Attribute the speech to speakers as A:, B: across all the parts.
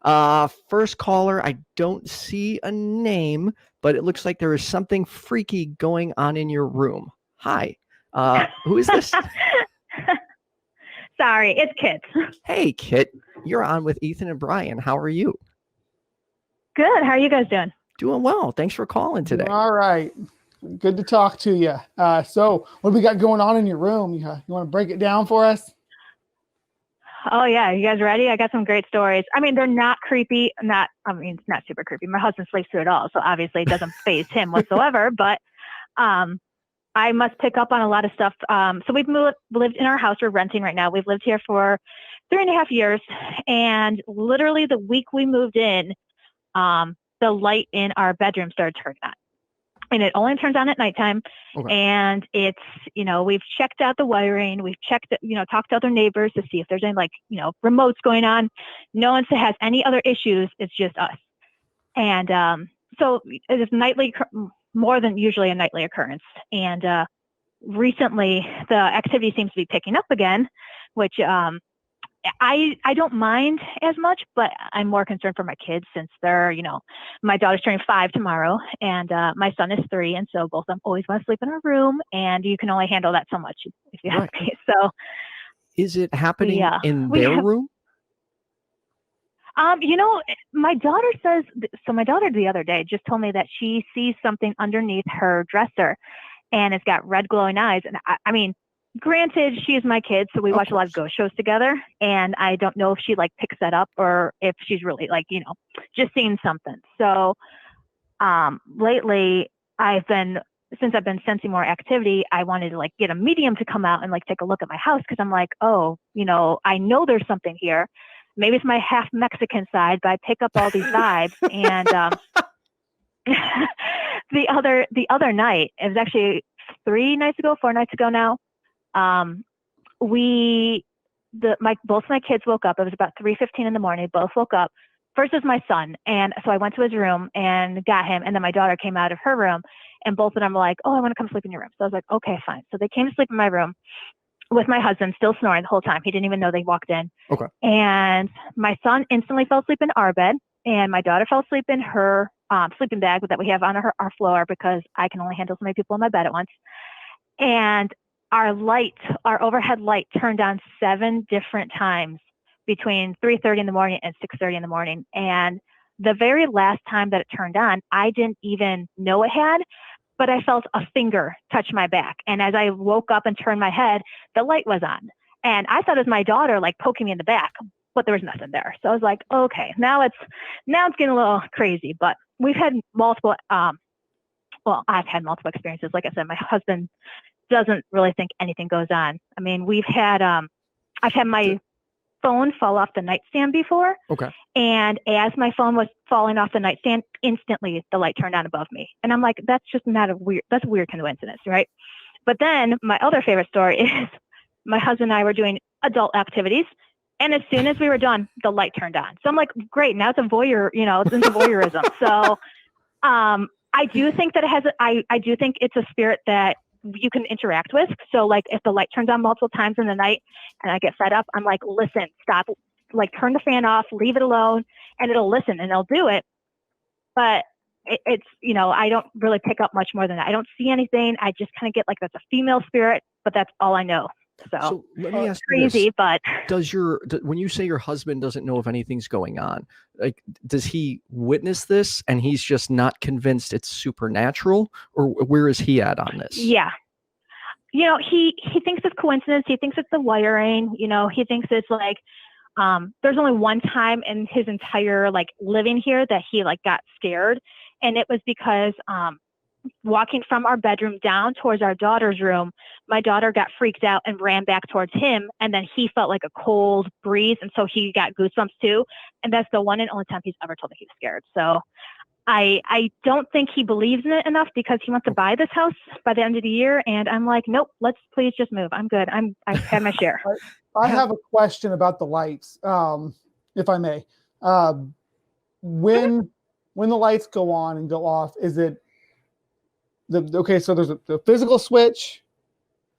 A: First caller, I don't see a name, but it looks like there is something freaky going on in your room. Hi. Who is this?
B: Sorry, it's Kit.
A: Hey, Kit. You're on with Ethan and Brian. How are you?
B: Good. How are you guys doing?
A: Doing well. Thanks for calling today.
C: All right. Good to talk to you. So what do we got going on in your room? You want to break it down for us?
B: Oh, yeah. You guys ready? I got some great stories. I mean, they're not creepy. It's not super creepy. My husband sleeps through it all, so obviously it doesn't faze him whatsoever. But I must pick up on a lot of stuff. So we've lived in our house. We're renting right now. We've lived here for 3.5 years. And literally the week we moved in, the light in our bedroom started turning on. And it only turns on at nighttime. Okay. And it's, we've checked out the wiring. We've checked, talked to other neighbors to see if there's any remotes going on. No one has any other issues. It's just us. And so it's nightly, more than usually a nightly occurrence. And recently the activity seems to be picking up again, which I don't mind as much, but I'm more concerned for my kids since they're, my daughter's turning 5 tomorrow and my son is 3. And so both of them always want to sleep in our room and you can only handle that so much if you have me. So
A: is it happening in their room?
B: My daughter says, my daughter the other day just told me that she sees something underneath her dresser and it's got red glowing eyes. And I mean, granted, she is my kid, so we watch a lot of ghost shows together, and I don't know if she picks that up or if she's really just seeing something. So lately since I've been sensing more activity, I wanted to get a medium to come out and take a look at my house because I'm like, oh, I know there's something here. Maybe it's my half Mexican side, but I pick up all these vibes. And the other night, it was actually 4 nights ago now. Both my kids woke up. It was about 3:15 in the morning. Both woke up. First was my son. And so I went to his room and got him. And then my daughter came out of her room and both of them were like, oh, I want to come sleep in your room. So I was like, okay, fine. So they came to sleep in my room with my husband still snoring the whole time. He didn't even know they walked in. Okay. And my son instantly fell asleep in our bed and my daughter fell asleep in her sleeping bag that we have on our floor because I can only handle so many people in my bed at once. And our overhead light turned on 7 different times between 3:30 in the morning and 6:30 in the morning. And the very last time that it turned on, I didn't even know it had, but I felt a finger touch my back. And as I woke up and turned my head, the light was on. And I thought it was my daughter poking me in the back, but there was nothing there. So I was like, okay, now it's getting a little crazy. But we've had multiple, I've had multiple experiences. Like I said, my husband doesn't really think anything goes on. I mean, I've had my phone fall off the nightstand before. Okay. And as my phone was falling off the nightstand, instantly the light turned on above me. And I'm like, that's a weird coincidence, right? But then my other favorite story is my husband and I were doing adult activities. And as soon as we were done, the light turned on. So I'm like, great, now it's a voyeur, it's into voyeurism. So I do think that I do think it's a spirit that you can interact with. So if the light turns on multiple times in the night and I get fed up, I'm like, listen, stop, turn the fan off, leave it alone, and it'll listen and it'll do it. But it's, I don't really pick up much more than that. I don't see anything. I just kind of get that's a female spirit, but that's all I know. So
A: let me ask
B: crazy,
A: you this.
B: But
A: when you say your husband doesn't know if anything's going on, does he witness this and he's just not convinced it's supernatural, or where is he at on this?
B: Yeah. He thinks it's coincidence. He thinks it's the wiring. He thinks it's there's only one time in his entire living here that he got scared. And it was because walking from our bedroom down towards our daughter's room, my daughter got freaked out and ran back towards him. And then he felt a cold breeze. And so he got goosebumps too. And that's the one and only time he's ever told me he was scared. So I don't think he believes in it enough because he wants to buy this house by the end of the year. And I'm like, nope, let's please just move. I'm good. I've had my share.
C: I have a question about the lights, if I may. When the lights go on and go off, is it so there's the physical switch,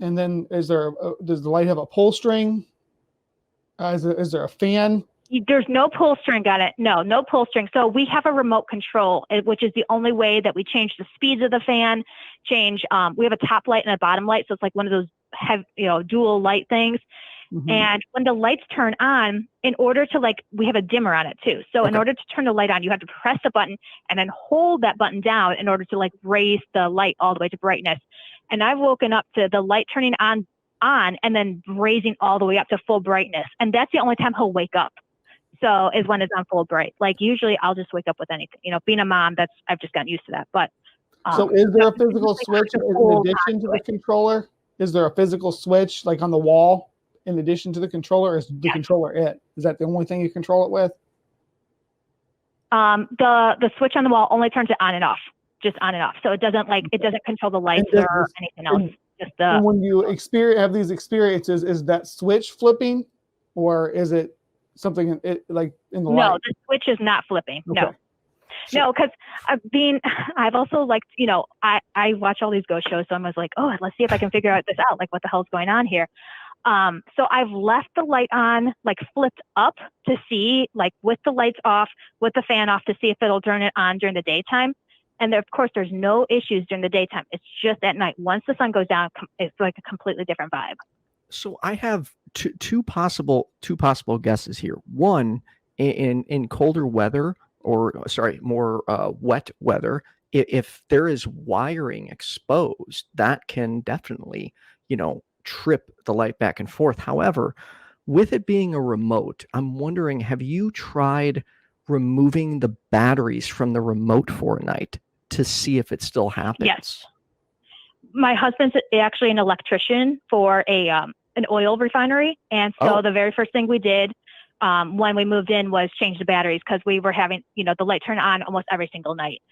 C: and then does the light have a pull string? Is there a fan?
B: There's no pull string on it. No pull string. So we have a remote control, which is the only way that we change the speeds of the fan, we have a top light and a bottom light. So it's like one of those dual light things.
C: Mhm.
B: And when the lights turn on, in order to we have a dimmer on it too. So in order to turn the light on, you have to press the button and then hold that button down in order to raise the light all the way to brightness. And I've woken up to the light turning on and then raising all the way up to full brightness. And that's the only time he'll wake up. So is when it's on full bright. Usually I'll just wake up with anything, being a mom, I've just gotten used to that. But
C: so is there a physical switch in addition to the controller? Is there a physical switch on the wall in addition to the controller? Or is the controller it? Is that the only thing you control it with?
B: The switch on the wall only turns it on and off, just on and off. So it doesn't control the lights or anything else.
C: And when you have these experiences, is that switch flipping, or is it something in the light?
B: No, the switch is not flipping. Okay. No, because I've also I watch all these ghost shows, so I was like, oh, let's see if I can figure this out, what the hell's going on here. So I've left the light on, flipped up to see, with the lights off, with the fan off, to see if it'll turn it on during the daytime. And of course, there's no issues during the daytime. It's just at night. Once the sun goes down, it's a completely different vibe.
A: So I have two possible guesses here. One, in colder weather, more wet weather, if there is wiring exposed, that can definitely, trip the light back and forth. However, with it being a remote, I'm wondering, have you tried removing the batteries from the remote for a night to see if it still happens?
B: Yes. My husband's actually an electrician for an oil refinery. And so the very first thing we did when we moved in was change the batteries, because we were having, the light turn on almost every single night.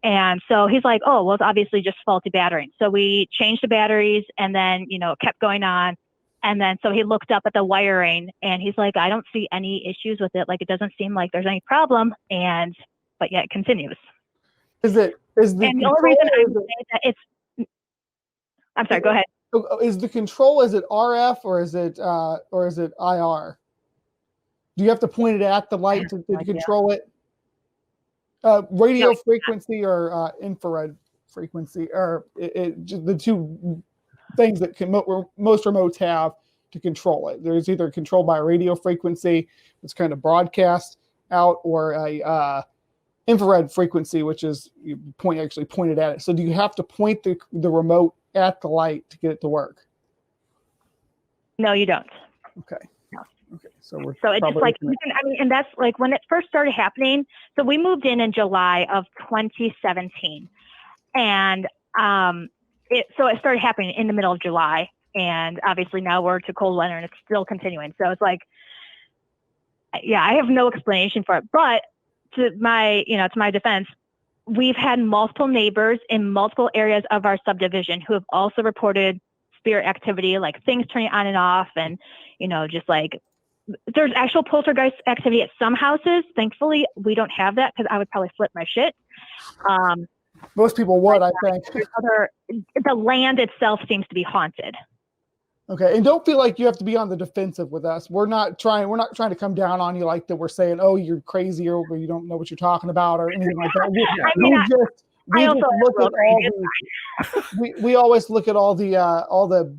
B: And so he's like, oh, well, it's obviously just faulty battery. So we changed the batteries, and then, it kept going on. And then so he looked up at the wiring, and he's like, I don't see any issues with it. It doesn't seem like there's any problem. But yet it continues.
C: And the only reason I would say that
B: I'm sorry, go ahead.
C: Is the control, is it RF or is it IR? Do you have to point it at the light to control it? Radio frequency or infrared frequency, or just the two things that most remotes have to control it. There's either controlled by a radio frequency that's kind of broadcast out, or a infrared frequency, which is actually pointed at it. So do you have to point the remote at the light to get it to work?
B: No, you don't.
C: Okay. Okay, so it's just and that's when it first started happening. So we moved in July of 2017, and it started happening in the middle of July, and obviously now we're to cold weather and it's still continuing. So it's I have no explanation for it. But to my defense, we've had multiple neighbors in multiple areas of our subdivision who have also reported spirit activity, things turning on and off, and there's actual poltergeist activity at some houses. Thankfully, we don't have that, because I would probably flip my shit. Most people would, I think. The land itself seems to be haunted. Okay, and don't feel like you have to be on the defensive with us. We're not trying to come down on you that we're saying, oh, you're crazy, or you don't know what you're talking about, or anything like that. We always look at all the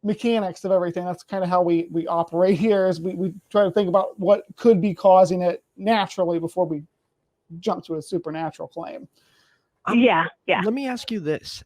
C: mechanics of everything. That's kind of how we operate here, is we try to think about what could be causing it naturally before we jump to a supernatural claim.
B: Yeah.
A: Let me ask you this.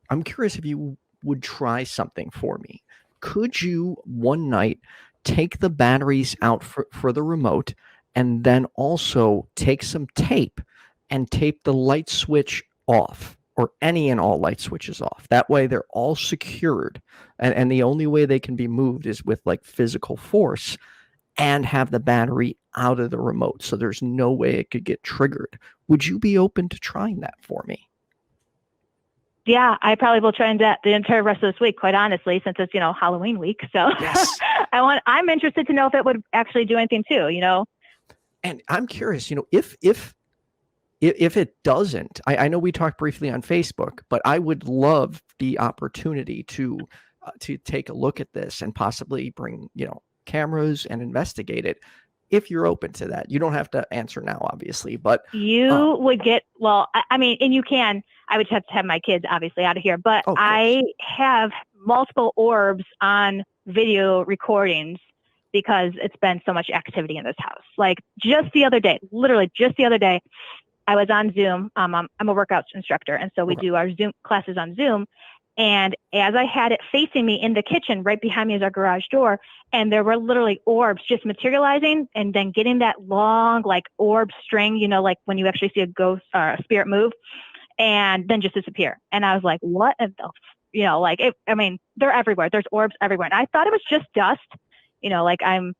A: I'm curious if you would try something for me. Could you one night take the batteries out for the remote, and then also take some tape and tape the light switch off, or any and all light switches off? That way they're all secured, and the only way they can be moved is with physical force, and have the battery out of the remote, so there's no way it could get triggered. Would you be open to trying that for me?
B: Yeah, I probably will try that the entire rest of this week, quite honestly, since it's Halloween week. So
A: yes.
B: I'm interested to know if it would actually do anything too.
A: And I'm curious, if it doesn't, I know we talked briefly on Facebook, but I would love the opportunity to take a look at this and possibly bring cameras and investigate it. if you're open to that. You don't have to answer now, obviously, but
B: you would get, well, I mean, and you can, I would have to have my kids obviously out of here, but I have multiple orbs on video recordings because it's been so much activity in this house. Like just the other day, literally just the other day, I was on Zoom. I'm a workout instructor. And so we do our Zoom classes on Zoom. And as I had it facing me in the kitchen, right behind me is our garage door, and there were literally orbs just materializing and then getting that long, like orb string, you know, like when you actually see a ghost or a spirit move and then just disappear. And I was like, what the, you know, like, I mean, they're everywhere. There's orbs everywhere. And I thought it was just dust, you know, like I'm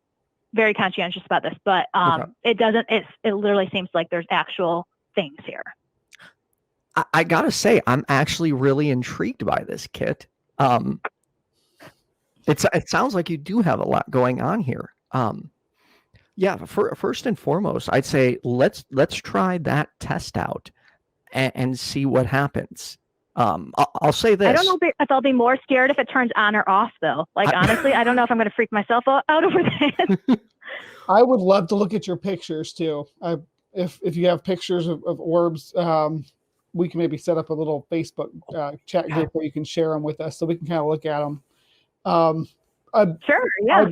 B: very conscientious about this, but it doesn't, it literally seems like there's actual things here.
A: I gotta say, I'm actually really intrigued by this, Kit. It sounds like you do have a lot going on here. Yeah, first and foremost, I'd say let's try that test out and see what happens. I'll say this.
B: I don't know if I'll be more scared if it turns on or off, though. Like, honestly, I don't know if I'm going to freak myself out over that.
D: I would love to look at your pictures, too. If you have pictures of orbs, we can maybe set up a little Facebook chat group where you can share them with us so we can kind of look at them.
B: Sure, yeah.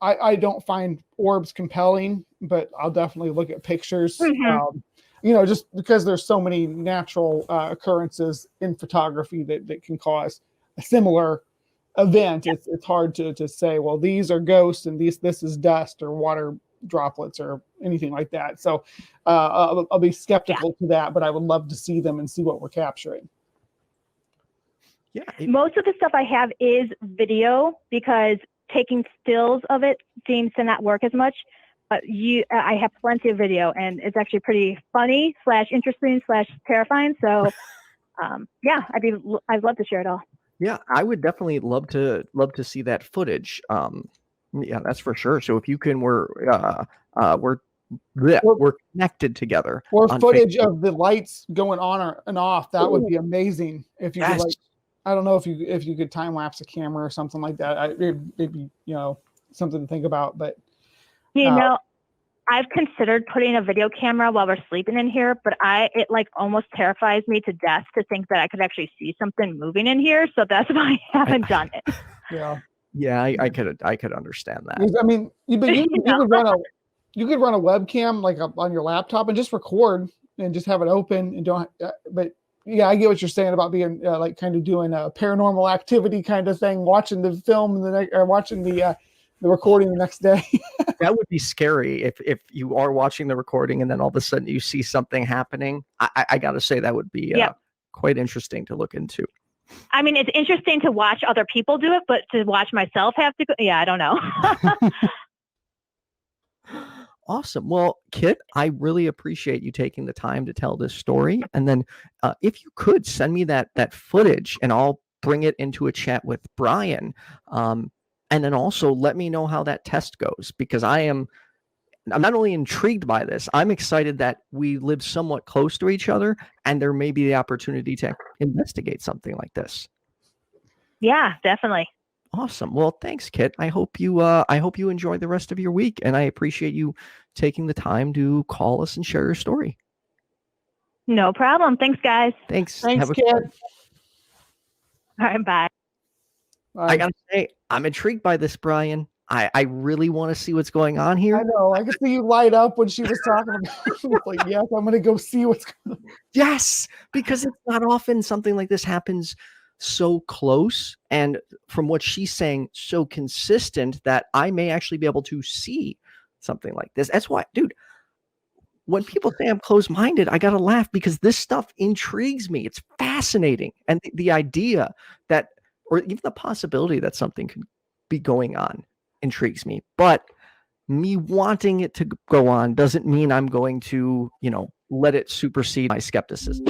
D: I don't find orbs compelling, but I'll definitely look at pictures.
B: Mm-hmm.
D: You know, just because there's so many natural occurrences in photography that can cause a similar event. Yep. It's hard to say, well, these are ghosts and this is dust or water droplets or anything like that. So I'll be skeptical to that, but I would love to see them and see what we're capturing.
A: Yeah.
B: Most of the stuff I have is video because taking stills of it seems to not work as much. I have plenty of video, and it's actually pretty funny / interesting / terrifying. So, yeah, I'd love to share it all.
A: Yeah, I would definitely love to see that footage. Yeah, that's for sure. So if you can, we're connected together.
D: Or footage of the lights going on and off. That would be amazing. If you could, like, I don't know if you could time lapse a camera or something like that. It'd be, you know, something to think about. But
B: you know, I've considered putting a video camera while we're sleeping in here, but it like almost terrifies me to death to think that I could actually see something moving in here. So that's why I haven't done it.
D: Yeah.
A: Yeah, I could understand that.
D: I mean, you could run a webcam like on your laptop and just record and just have it open and don't. But yeah, I get what you're saying about being like kind of doing a paranormal activity kind of thing, watching the film or watching the recording the next day.
A: That would be scary if you are watching the recording and then all of a sudden you see something happening. I got to say that would be quite interesting to look into.
B: I mean, it's interesting to watch other people do it, but to watch myself have to go, yeah, I don't know.
A: Awesome. Well, Kit, I really appreciate you taking the time to tell this story. And then if you could send me that footage and I'll bring it into a chat with Brian. And then also let me know how that test goes, because I'm not only intrigued by this, I'm excited that we live somewhat close to each other and there may be the opportunity to investigate something like this.
B: Yeah, definitely.
A: Awesome. Well, thanks, Kit. I hope you enjoy the rest of your week, and I appreciate you taking the time to call us and share your story.
B: No problem. Thanks, guys.
A: Thanks,
D: Kit.
B: All right, bye.
A: I gotta say, I'm intrigued by this, Brian. I really want to see what's going on here.
D: I know. I could see you light up when she was talking about it. Like, yes, I'm going to go see what's going on.
A: Yes, because it's not often something like this happens so close, and from what she's saying, so consistent that I may actually be able to see something like this. That's why, dude, when people say I'm closed-minded, I got to laugh because this stuff intrigues me. It's fascinating. And the idea that, or even the possibility that something could be going on intrigues me. But me wanting it to go on doesn't mean I'm going to, let it supersede my skepticism.